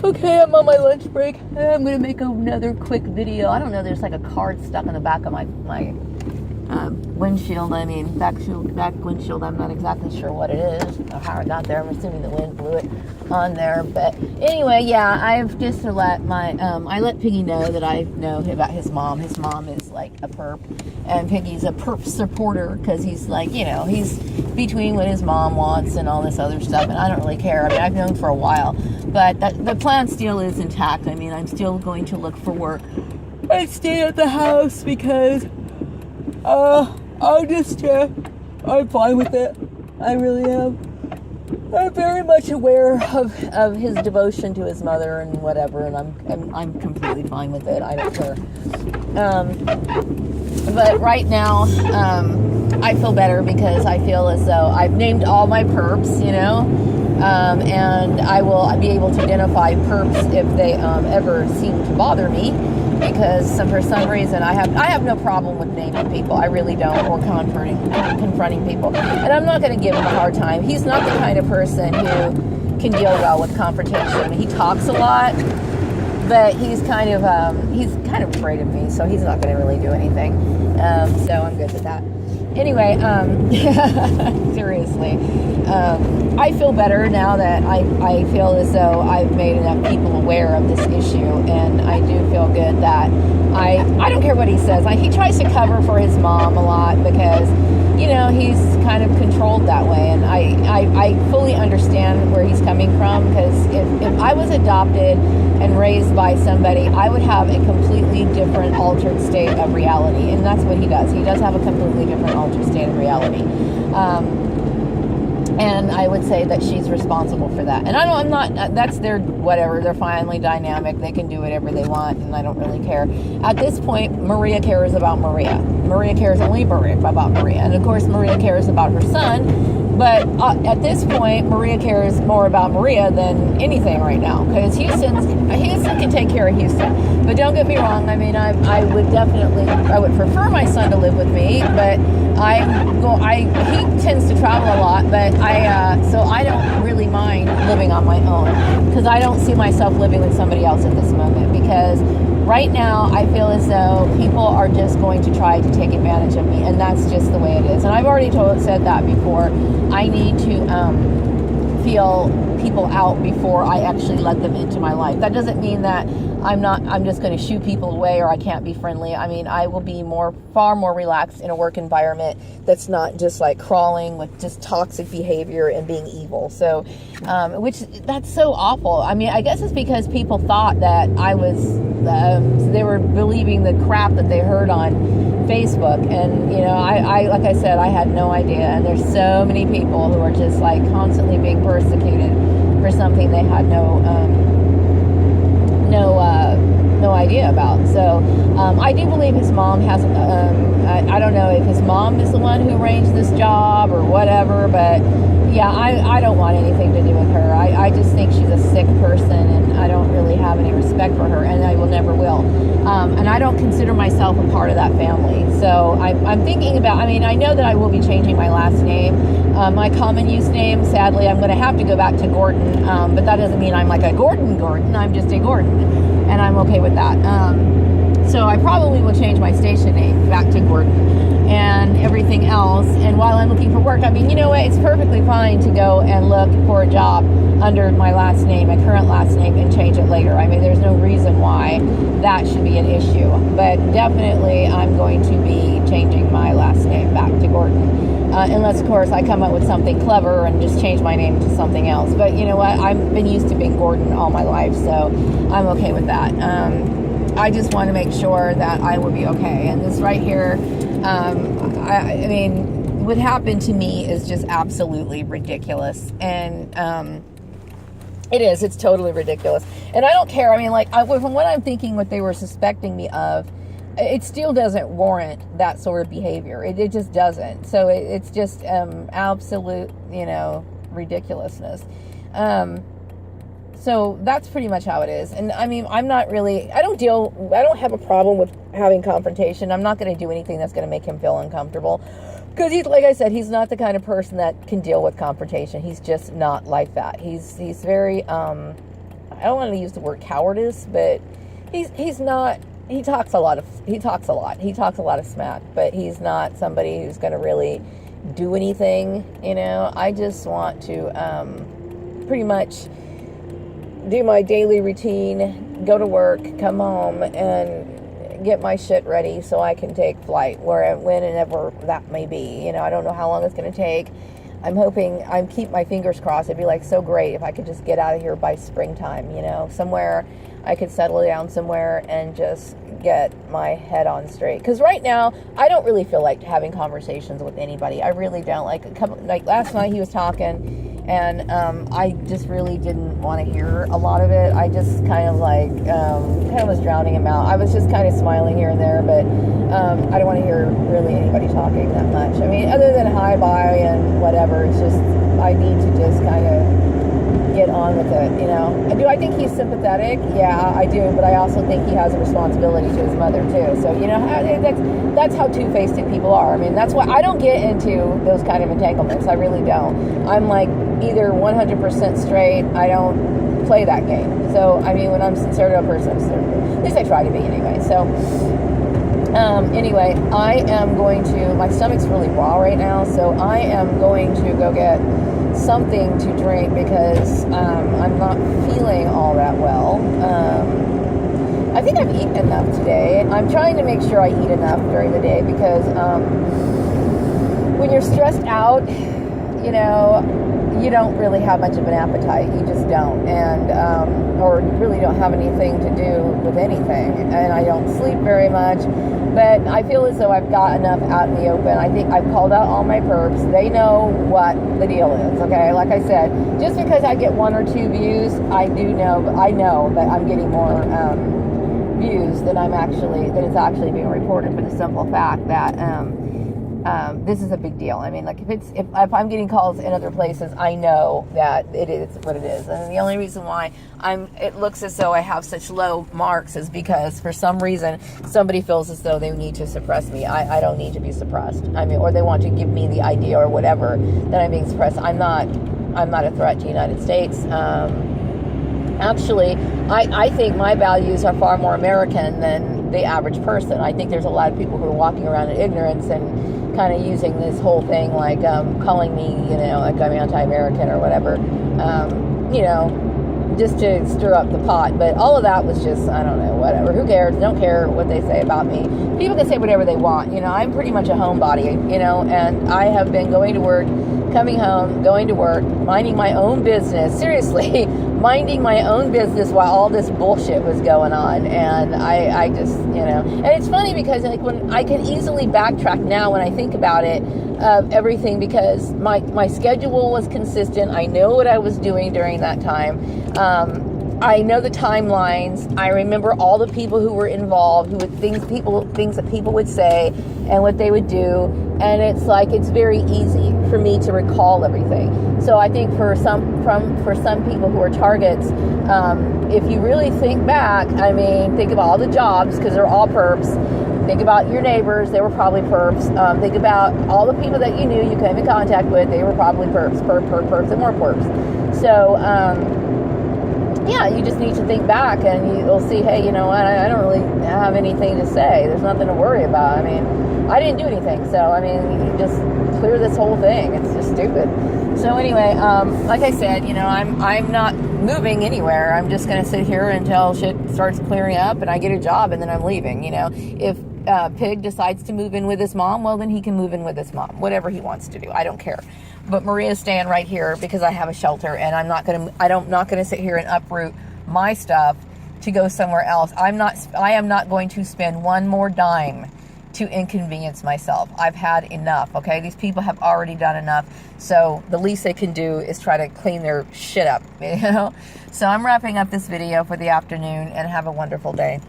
Okay, I'm on my lunch break. I'm gonna make another quick video. I don't know. There's like a card stuck in the back of my windshield. I mean, back windshield. I'm not exactly sure what it is or how it got there. I'm assuming the wind blew it on there. But anyway, yeah, I've just let I let Piggy know that I know about his mom. His mom is like a perp, and Piggy's a perp supporter because he's like, he's between what his mom wants and all this other stuff, and I don't really care. I mean, I've known for a while, but the plan still is intact. I mean, I'm still going to look for work and stay at the house because I'm fine with it. I really am. I'm very much aware of his devotion to his mother and whatever, and I'm completely fine with it. I don't care. But right now, I feel better because I feel as though I've named all my perps, and I will be able to identify perps if they ever seem to bother me. Because for some reason I have no problem with naming people. I really don't, or confronting people. And I'm not going to give him a hard time. He's not the kind of person who can deal well with confrontation. He talks a lot, but he's kind of afraid of me, so he's not going to really do anything. So I'm good with that. Anyway, seriously, I feel better now that I feel as though I've made enough people aware of this issue, and I do feel good that I don't care what he says. He tries to cover for his mom a lot because, he's kind of controlled that way, and I fully understand where he's coming from, because if I was adopted and raised by somebody, I would have a completely different altered state of reality, and that's what he does. He does have a completely different altered state of reality. And I would say that she's responsible for that. And I'm not, that's their whatever, their family dynamic. They can do whatever they want, and I don't really care. At this point, Maria cares about Maria. Maria cares only about Maria. And of course, Maria cares about her son. But at this point, Maria cares more about Maria than anything right now, because Houston can take care of Houston. But don't get me wrong. I mean, I would prefer my son to live with me, but he tends to travel a lot, but so I don't really mind living on my own, because I don't see myself living with somebody else at this moment, because right now I feel as though people are just going to try to take advantage of me, and that's just the way it is. And I've already said that before. I need to feel people out before I actually let them into my life. That doesn't mean that I'm just going to shoo people away or I can't be friendly. I mean, I will be far more relaxed in a work environment that's not just like crawling with just toxic behavior and being evil. So, that's so awful. I mean, I guess it's because people thought that they were believing the crap that they heard on Facebook. And, I like I said, I had no idea. And there's so many people who are just like constantly being persecuted for something they had no idea about. So I do believe his mom has, I don't know if his mom is the one who arranged this job or whatever, but yeah, I don't want anything to do with her. I just think she's a sick person, and I don't really have any respect for her, and I will never will. And I don't consider myself a part of that family. So I'm thinking about, I know that I will be changing my last name. My common use name, sadly, I'm going to have to go back to Gordon, but that doesn't mean I'm like a Gordon. I'm just a Gordon, and I'm okay with that. So I probably will change my station name back to Gordon and everything else. And while I'm looking for work, you know what? It's perfectly fine to go and look for a job under my last name, my current last name, and change it later. There's no reason why that should be an issue. But definitely, I'm going to be changing my last name back to Gordon. Unless, of course, I come up with something clever and just change my name to something else. But you know what? I've been used to being Gordon all my life, so I'm okay with that. I just want to make sure that I will be okay. And this right here, what happened to me is just absolutely ridiculous. And it is. It's totally ridiculous. And I don't care. From what I'm thinking, what they were suspecting me of, it still doesn't warrant that sort of behavior. It just doesn't. So it's just absolute, ridiculousness. So that's pretty much how it is. And I don't have a problem with having confrontation. I'm not going to do anything that's going to make him feel uncomfortable. Because like I said, he's not the kind of person that can deal with confrontation. He's just not like that. He's very, I don't want to use the word cowardice, but he's not, he talks a lot. He talks a lot of smack, but he's not somebody who's going to really do anything, you know. I just want to pretty much do my daily routine, go to work, come home, and get my shit ready so I can take flight when and ever that may be. You know, I don't know how long it's going to take. I'm hoping, keep my fingers crossed. It'd be like so great if I could just get out of here by springtime, you know, somewhere I could settle down somewhere and just get my head on straight. Because right now, I don't really feel like having conversations with anybody. I really don't. Like last night he was talking, and I just really didn't want to hear a lot of it. I just kind of was drowning him out. I was just kind of smiling here and there, but I don't want to hear really anybody talking that much. I mean, other than hi, bye, and whatever, it's just, I need to just kind of get on with it, you know. Do I think he's sympathetic? Yeah, I do, but I also think he has a responsibility to his mother too. So, you know, that's how two-faced people are. I mean, that's why I don't get into those kind of entanglements. I really don't. I'm like either 100% straight. I don't play that game. So, I mean, when I'm sincere to a person, I'm sincere. At least I try to be anyway. So, anyway, I am going to, my stomach's really raw right now, so I am going to go get something to drink because I'm not feeling all that well. I think I've eaten enough today. I'm trying to make sure I eat enough during the day because when you're stressed out, you know, you don't really have much of an appetite. You just don't. And or really don't have anything to do with anything. And I don't sleep very much. But I feel as though I've got enough out in the open. I think I've called out all my perps. They know what the deal is, okay? Like I said, just because I get 1 or 2 views, I know that I'm getting more views than it's actually being reported, for the simple fact that this is a big deal. I mean, like if I'm getting calls in other places, I know that it is what it is. And the only reason why it looks as though I have such low marks is because for some reason somebody feels as though they need to suppress me. I don't need to be suppressed. I mean, or they want to give me the idea or whatever that I'm being suppressed. I'm not a threat to the United States. Actually, I think my values are far more American than the average person. I think there's a lot of people who are walking around in ignorance and kind of using this whole thing like calling me, you know, like I'm anti-American or whatever, you know, just to stir up the pot. But all of that was just, I don't know, whatever. Who cares? Don't care what they say about me. People can say whatever they want. You know, I'm pretty much a homebody, you know, and I have been going to work, coming home, going to work, minding my own business. Seriously, minding my own business while all this bullshit was going on. And I just, you know, and it's funny because like when I can easily backtrack now when I think about it, everything, because my schedule was consistent. I know what I was doing during that time. I know the timelines. I remember all the people who were involved, things that people would say and what they would do. And it's like, it's very easy for me to recall everything. So I think for some people who are targets, if you really think back, I mean, think about all the jobs, because they're all perps. Think about your neighbors, they were probably perps. Think about all the people that you knew, you came in contact with, they were probably perps, perps, and more perps. So, yeah, you just need to think back and you'll see, hey, you know what, I don't really have anything to say. There's nothing to worry about. I mean, I didn't do anything. So, I mean, you just clear this whole thing. It's just stupid. So anyway, like I said, you know, I'm not moving anywhere. I'm just going to sit here until shit starts clearing up and I get a job and then I'm leaving, you know. If Pig decides to move in with his mom, well, then he can move in with his mom. Whatever he wants to do. I don't care. But Maria's staying right here because I have a shelter, and I'm not going to sit here and uproot my stuff to go somewhere else. I am not going to spend one more dime to inconvenience myself. I've had enough, okay? These people have already done enough. So the least they can do is try to clean their shit up, you know? So I'm wrapping up this video for the afternoon, and have a wonderful day.